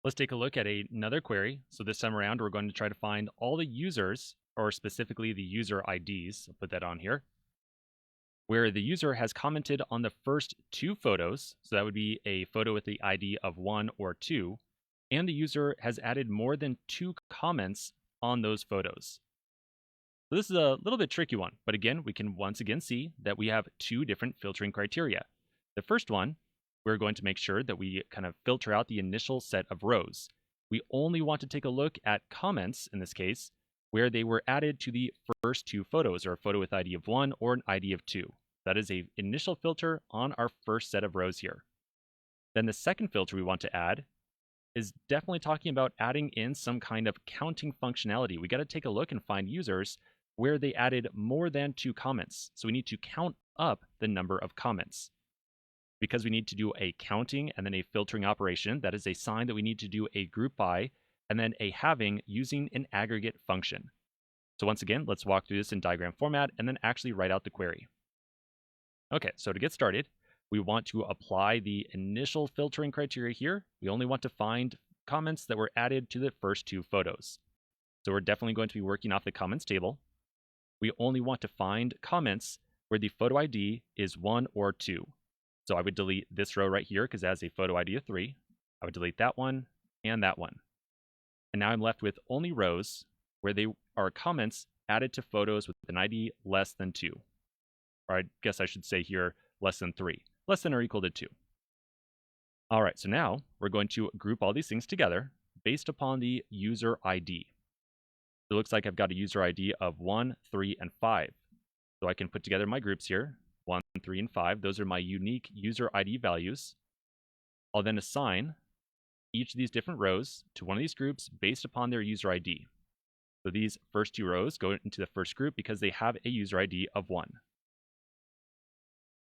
Let's take a look at another query. So this time around, we're going to try to find all the users, or specifically the user IDs. I'll put that on here, where the user has commented on the first two photos. So that would be a photo with the ID of 1 or 2. And the user has added more than 2 comments on those photos. So this is a little bit tricky one, but again, we can once again see that we have 2 different filtering criteria. The first one, we're going to make sure that we kind of filter out the initial set of rows. We only want to take a look at comments, in this case, where they were added to the first 2 photos, or a photo with ID of 1 or an ID of 2. That is an initial filter on our first set of rows here. Then the second filter we want to add is definitely talking about adding in some kind of counting functionality. We got to take a look and find users where they added more than 2 comments. So we need to count up the number of comments. Because we need to do a counting and then a filtering operation, that is a sign that we need to do a group by and then a having using an aggregate function. So once again, let's walk through this in diagram format and then actually write out the query. Okay, so to get started, we want to apply the initial filtering criteria here. We only want to find comments that were added to the first 2 photos. So we're definitely going to be working off the comments table. We only want to find comments where the photo ID is 1 or 2. So I would delete this row right here because it has a photo ID of 3. I would delete that one and that one. And now I'm left with only rows where they are comments added to photos with an ID less than 2. Or I guess I should say here less than 3. Less than or equal to 2. All right, so now we're going to group all these things together based upon the user ID. It looks like I've got a user ID of 1, 3, and 5. So I can put together my groups here. 1, 3, and 5. Those are my unique user ID values. I'll then assign each of these different rows to one of these groups based upon their user ID. So these first 2 rows go into the first group because they have a user ID of 1.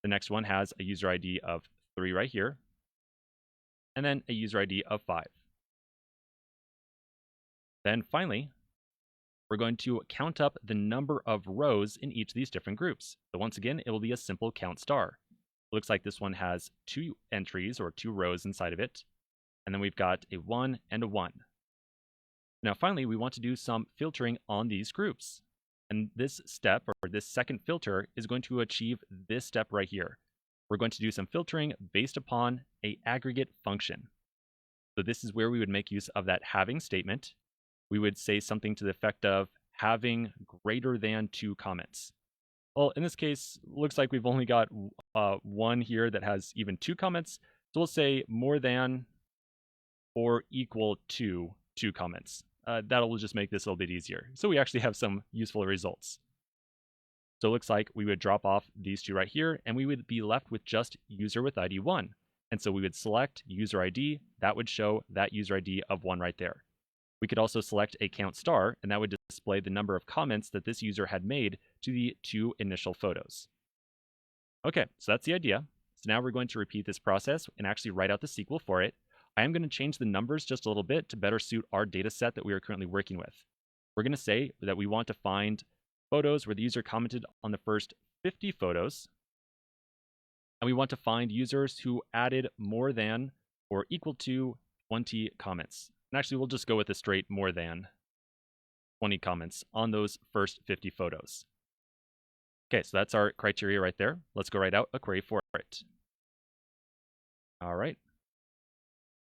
The next one has a user ID of 3 right here, and then a user ID of 5. Then finally, we're going to count up the number of rows in each of these different groups. So once again, it will be a simple count star. It looks like this one has 2 entries or 2 rows inside of it. And then we've got a 1 and a 1. Now finally, we want to do some filtering on these groups. And this step, or this second filter, is going to achieve this step right here. We're going to do some filtering based upon an aggregate function. So this is where we would make use of that having statement. We would say something to the effect of having greater than 2 comments. Well, in this case, looks like we've only got one here that has even 2 comments. So we'll say more than or equal to 2 comments. That'll just make this a little bit easier. So we actually have some useful results. So it looks like we would drop off these 2 right here, and we would be left with just user with ID 1. And so we would select user ID. That would show that user ID of 1 right there. We could also select a count star, and that would display the number of comments that this user had made to the 2 initial photos. Okay, so that's the idea. So now we're going to repeat this process and actually write out the SQL for it. I am going to change the numbers just a little bit to better suit our data set that we are currently working with. We're going to say that we want to find photos where the user commented on the first 50 photos, and we want to find users who added more than or equal to 20 comments. And actually, we'll just go with a straight more than 20 comments on those first 50 photos. Okay, so that's our criteria right there. Let's go write out a query for it. All right.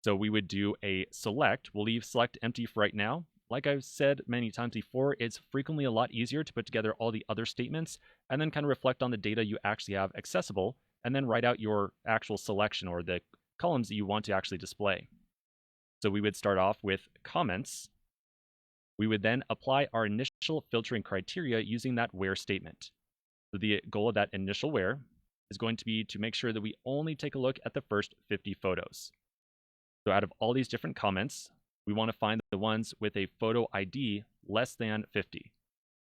So we would do a select. We'll leave select empty for right now. Like I've said many times before, it's frequently a lot easier to put together all the other statements and then kind of reflect on the data you actually have accessible and then write out your actual selection or the columns that you want to actually display. So we would start off with comments. We would then apply our initial filtering criteria using that where statement. So the goal of that initial where is going to be to make sure that we only take a look at the first 50 photos. So out of all these different comments, we want to find the ones with a photo ID less than 50.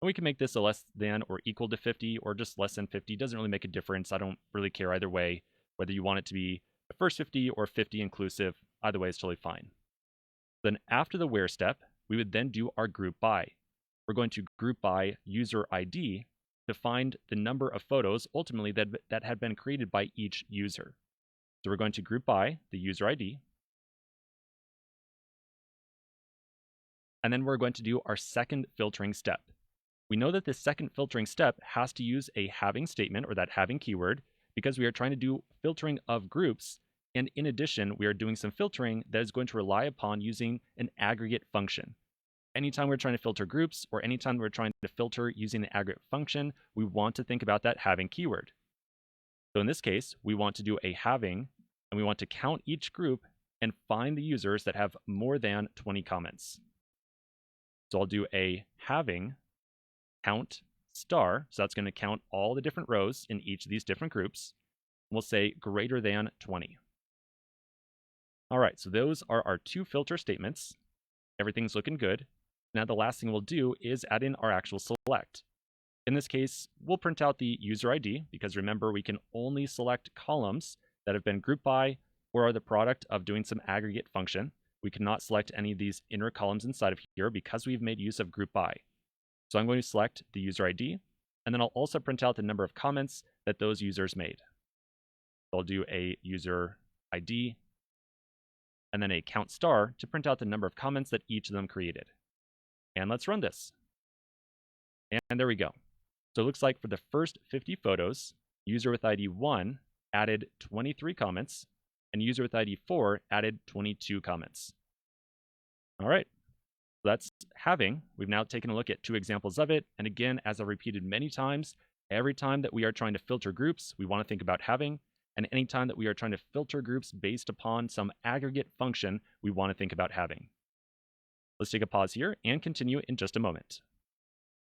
And we can make this a less than or equal to 50 or just less than 50. It doesn't really make a difference. I don't really care either way, whether you want it to be the first 50 or 50 inclusive. Either way is totally fine. Then after the where step, we would then do our group by. We're going to group by user ID to find the number of photos ultimately that had been created by each user. So we're going to group by the user ID. And then we're going to do our second filtering step. We know that this second filtering step has to use a having statement or that having keyword because we are trying to do filtering of groups. And in addition, we are doing some filtering that is going to rely upon using an aggregate function. Anytime we're trying to filter groups or anytime we're trying to filter using an aggregate function, we want to think about that having keyword. So in this case, we want to do a having, and we want to count each group and find the users that have more than 20 comments. So I'll do a having count star. So that's going to count all the different rows in each of these different groups. We'll say greater than 20. All right, so those are our two filter statements. Everything's looking good. Now the last thing we'll do is add in our actual select. In this case, we'll print out the user ID because remember, we can only select columns that have been grouped by or are the product of doing some aggregate function. We cannot select any of these inner columns inside of here because we've made use of group by. So I'm going to select the user ID, and then I'll also print out the number of comments that those users made. I'll do a user ID, and then a count star to print out the number of comments that each of them created. And let's run this. And there we go. So it looks like for the first 50 photos, user with ID 1 added 23 comments, and user with ID 4 added 22 comments. All right. That's having. We've now taken a look at two examples of it. And again, as I've repeated many times, every time that we are trying to filter groups, we want to think about having. And anytime that we are trying to filter groups based upon some aggregate function, we want to think about having. Let's take a pause here and continue in just a moment.